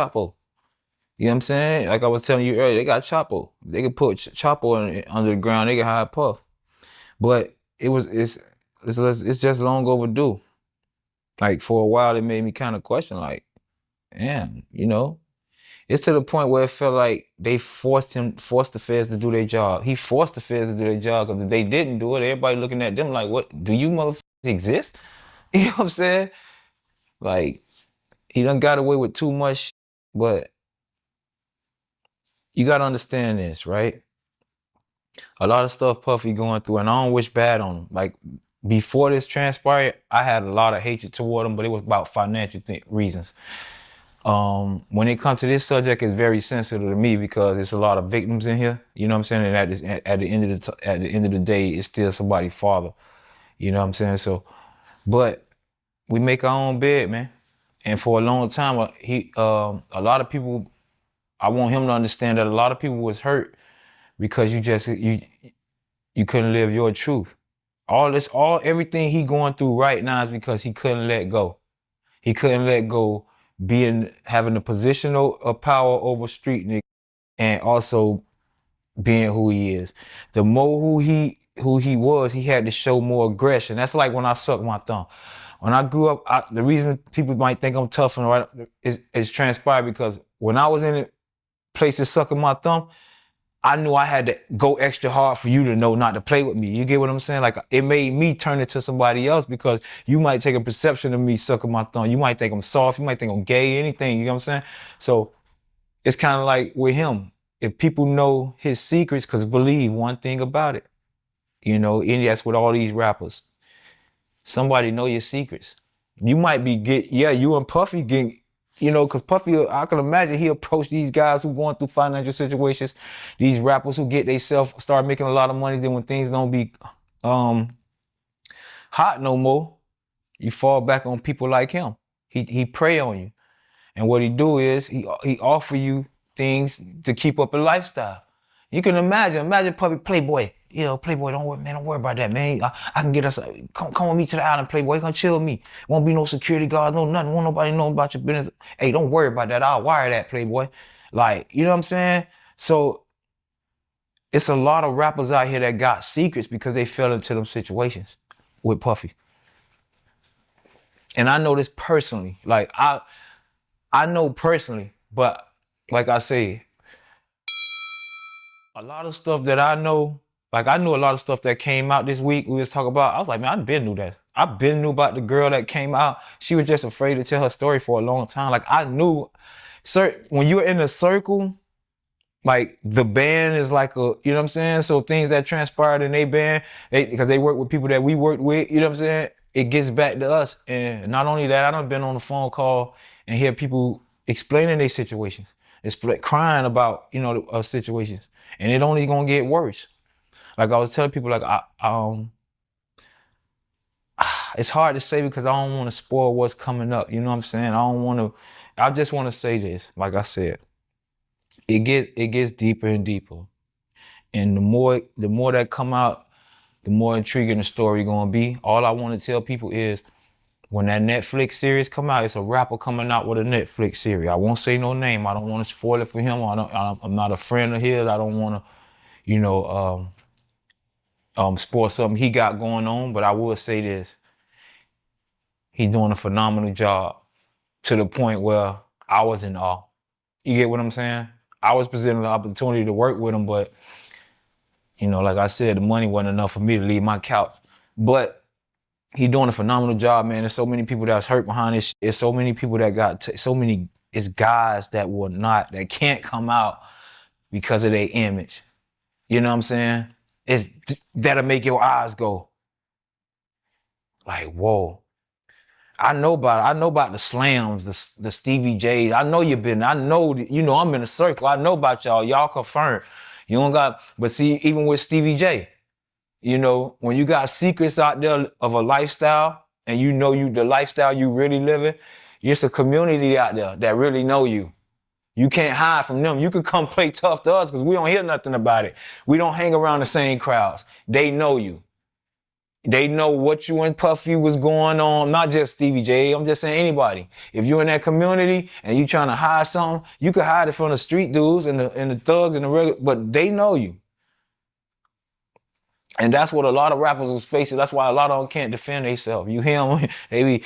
Chapo. You know what I'm saying? Like I was telling you earlier, they got Chapo. They could put Chapo under the ground. They could hire Puff. But it's just long overdue. Like for a while, it made me kind of question, like, damn, it's to the point where it felt like they forced the feds to do their job. He forced the feds to do their job because if they didn't do it, everybody looking at them like, what, do you motherfuckers exist? You know what I'm saying? Like, he done got away with too much, but you gotta understand this, right? A lot of stuff Puffy going through, and I don't wish bad on him. Like, before this transpired, I had a lot of hatred toward him, but it was about financial reasons. When it comes to this subject, it's very sensitive to me because there's a lot of victims in here. You know what I'm saying? And at the end of the day, it's still somebody's father. You know what I'm saying? So, but we make our own bed, man. And for a long time, a lot of people, I want him to understand that a lot of people was hurt because you couldn't live your truth. Everything he going through right now is because he couldn't let go. He couldn't let go having a position of power over street niggas and also being who he is. The more who he was, he had to show more aggression. That's like when I sucked my thumb. When I grew up, the reason people might think I'm tough and right is transpired because when I was in a place sucking my thumb, I knew I had to go extra hard for you to know not to play with me. You get what I'm saying? Like, it made me turn into somebody else because you might take a perception of me sucking my thumb. You might think I'm soft. You might think I'm gay, anything. You know what I'm saying? So it's kind of like with him. If people know his secrets, because believe one thing about it, and that's with all these rappers. Somebody know your secrets. You might be you and Puffy getting, because Puffy, I can imagine he approached these guys who going through financial situations, these rappers who get themselves start making a lot of money. Then when things don't be hot no more, you fall back on people like him. He prey on you, and what he do is he offer you things to keep up a lifestyle. You can imagine Puffy, Playboy. Playboy, don't worry about that, man. I can get us, come with me to the island, Playboy. Come chill with me. Won't be no security guard, no nothing. Won't nobody know about your business. Hey, don't worry about that. I'll wire that, Playboy. Like, you know what I'm saying? So it's a lot of rappers out here that got secrets because they fell into them situations with Puffy. And I know this personally. Like, I know personally, but like I say, a lot of stuff that I know, like I knew a lot of stuff that came out this week we was talking about. I was like, man, I been knew that. I been knew about the girl that came out. She was just afraid to tell her story for a long time. Like I knew, when you're in a circle, like the band is like you know what I'm saying? So things that transpired in their band, because they work with people that we worked with, you know what I'm saying? It gets back to us. And not only that, I done been on the phone call and hear people explaining their situations. It's crying about, situations. And it only gonna get worse. Like I was telling people, like it's hard to say because I don't want to spoil what's coming up. You know what I'm saying? I just want to say this. Like I said, it gets deeper and deeper. And the more that come out, the more intriguing the story gonna be. All I want to tell people is when that Netflix series come out, it's a rapper coming out with a Netflix series. I won't say no name. I don't want to spoil it for him. I'm not a friend of his. I don't want to, spoil something he got going on. But I will say this: he's doing a phenomenal job to the point where I was in awe. You get what I'm saying? I was presented the opportunity to work with him, but like I said, the money wasn't enough for me to leave my couch. But he doing a phenomenal job, man. There's so many people that's hurt behind this. There's so many people that got it's guys that can't come out because of their image. You know what I'm saying? That'll make your eyes go like, whoa. I know about the slams, the Stevie J's. I know I'm in a circle. I know about y'all. Y'all confirmed. You don't got, but see, even with Stevie J, when you got secrets out there of a lifestyle and the lifestyle you really living, it's a community out there that really know you. You can't hide from them. You could come play tough to us because we don't hear nothing about it. We don't hang around the same crowds. They know you. They know what you and Puffy was going on. Not just Stevie J. I'm just saying anybody. If you're in that community and you trying to hide something, you can hide it from the street dudes and the thugs and the regular, but they know you. And that's what a lot of rappers was facing. That's why a lot of them can't defend themselves. You hear them? They be,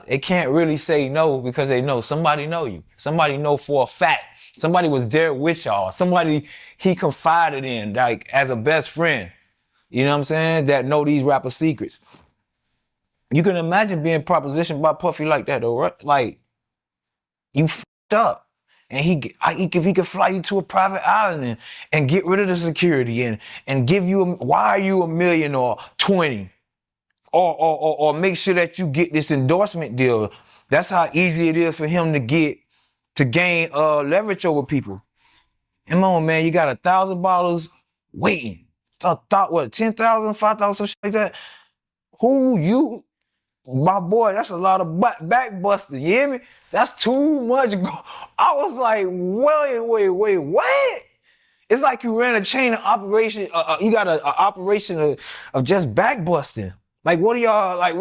they can't really say no because they know somebody know you. Somebody know for a fact. Somebody was there with y'all. Somebody he confided in, like as a best friend. You know what I'm saying? That know these rapper secrets. You can imagine being propositioned by Puffy like that though, right? Like, you f***ed up. And he could fly you to a private island and get rid of the security and give you, wire you $1 million or 20 or make sure that you get this endorsement deal. That's how easy it is for him to gain leverage over people. Come on, man, you got 1,000 bottles waiting. What, 10,000, 5,000, some shit like that? My boy, that's a lot of back busting. You hear me? That's too much. I was like, wait, what? It's like you ran a chain of operation. You got an operation of just back busting. Like, what are y'all, like,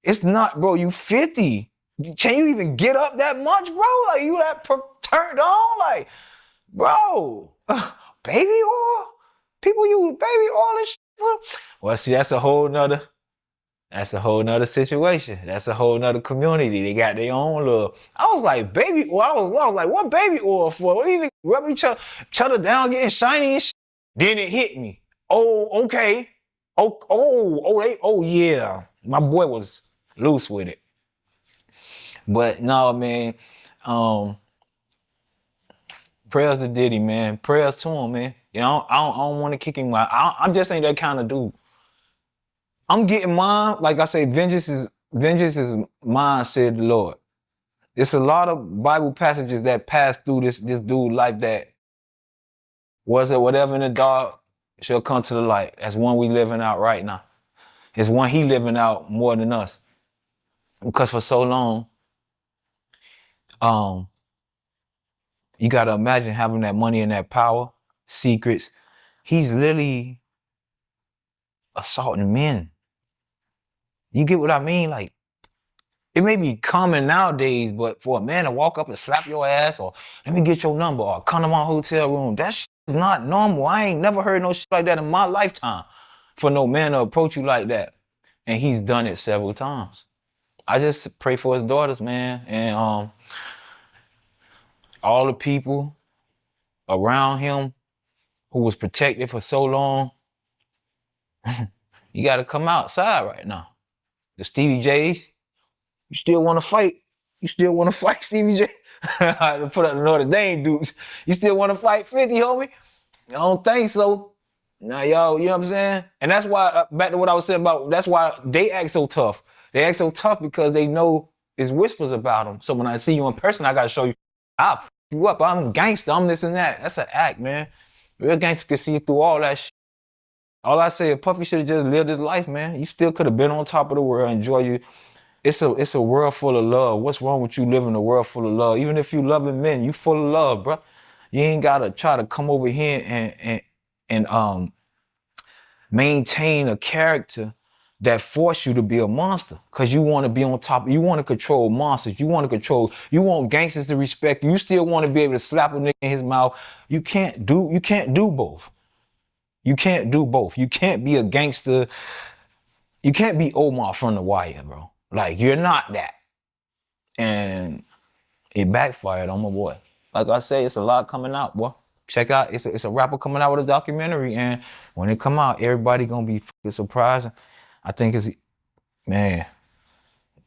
it's not, bro, you 50. Can you even get up that much, bro? Like, you that turned on? Like, bro, baby oil? People use baby oil and shit. Well, see, that's a whole nother situation. That's a whole nother community. They got their own little. I was like, baby oil. I was like, what baby oil for? What do you think? Rubbing each other down, getting shiny and shit. Then it hit me. Oh, okay. Oh, yeah. My boy was loose with it. But no, man. Prayers to Diddy, man. Prayers to him, man. You know, I don't want to kick him out. I just ain't that kind of dude. I'm getting mine. Like I say, vengeance is mine, said the Lord. It's a lot of Bible passages that pass through this dude's life that was it whatever in the dark shall come to the light. That's one we living out right now. It's one he living out more than us. Because for so long, you got to imagine having that money and that power, secrets. He's literally assaulting men. You get what I mean? Like, it may be common nowadays, but for a man to walk up and slap your ass or let me get your number or come to my hotel room, that shit is not normal. I ain't never heard no shit like that in my lifetime for no man to approach you like that. And he's done it several times. I just pray for his daughters, man. And all the people around him who was protected for so long, you got to come outside right now. The Stevie J's, you still want to fight? You still want to fight Stevie J? To put up the Notre Dame dudes. You still want to fight 50, homie? I don't think so. Now, y'all, you know what I'm saying? And that's why, back to what I was saying about, that's why they act so tough. They act so tough because they know there's whispers about them. So when I see you in person, I got to show you, I'll f you up. I'm gangster. I'm this and that. That's an act, man. Real gangster can see through all that shit. All I say is Puffy should have just lived his life, man. You still could have been on top of the world, enjoy you. It's a world full of love. What's wrong with you living a world full of love? Even if you loving men, you full of love, bro. You ain't gotta try to come over here and maintain a character that force you to be a monster. Cause you want to be on top. You want to control monsters. You want gangsters to respect you. You still want to be able to slap a nigga in his mouth. You can't do both. You can't do both. You can't be a gangster. You can't be Omar from The Wire, bro. Like, you're not that. And it backfired on my boy. Like I say, it's a lot coming out, boy. Check out, it's a rapper coming out with a documentary, and when it come out, everybody gonna be fucking surprised. I think man,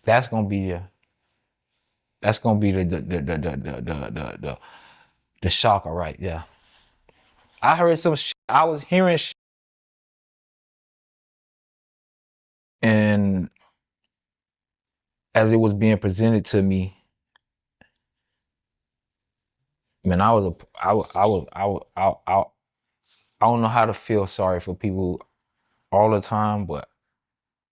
that's gonna be the shocker right there. I heard some shit, I was hearing shit, and as it was being presented to me, man, I don't know how to feel sorry for people all the time, but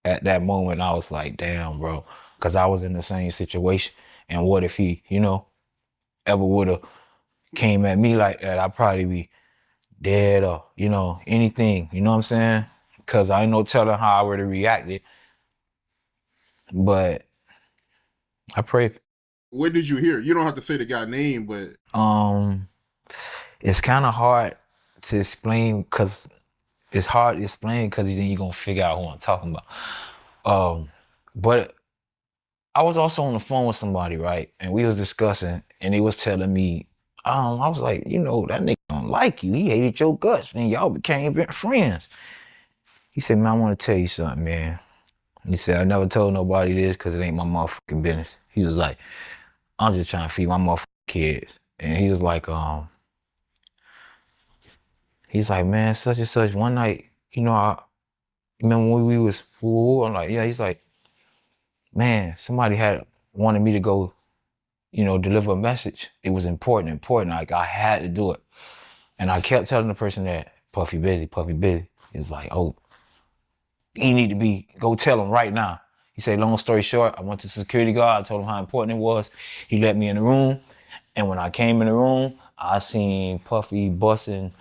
at that moment I was like, damn, bro, because I was in the same situation. And what if he, ever would have came at me like that? I'd probably be dead or, anything, you know what I'm saying? Cause I ain't no telling how I would have reacted. But I pray. Where did you hear? You don't have to say the guy name, but It's kind of hard to explain because it's hard to explain because then you're gonna figure out who I'm talking about. But I was also on the phone with somebody, right? And we was discussing, and they was telling me, I was like, you know, that nigga don't like you. He hated your guts, and y'all became friends. He said, man, I want to tell you something, man. He said, I never told nobody this because it ain't my motherfucking business. He was like, I'm just trying to feed my motherfucking kids. And he was like, he's like, man, such and such. One night, you know, I remember when we was, I'm like, yeah. He's like, man, somebody had wanted me to go, you know, deliver a message. It was important. Like I had to do it. And I kept telling the person that Puffy busy. It's like, oh, he need to go tell him right now. He said, long story short, I went to the security guard. I told him how important it was. He let me in the room. And when I came in the room, I seen Puffy busting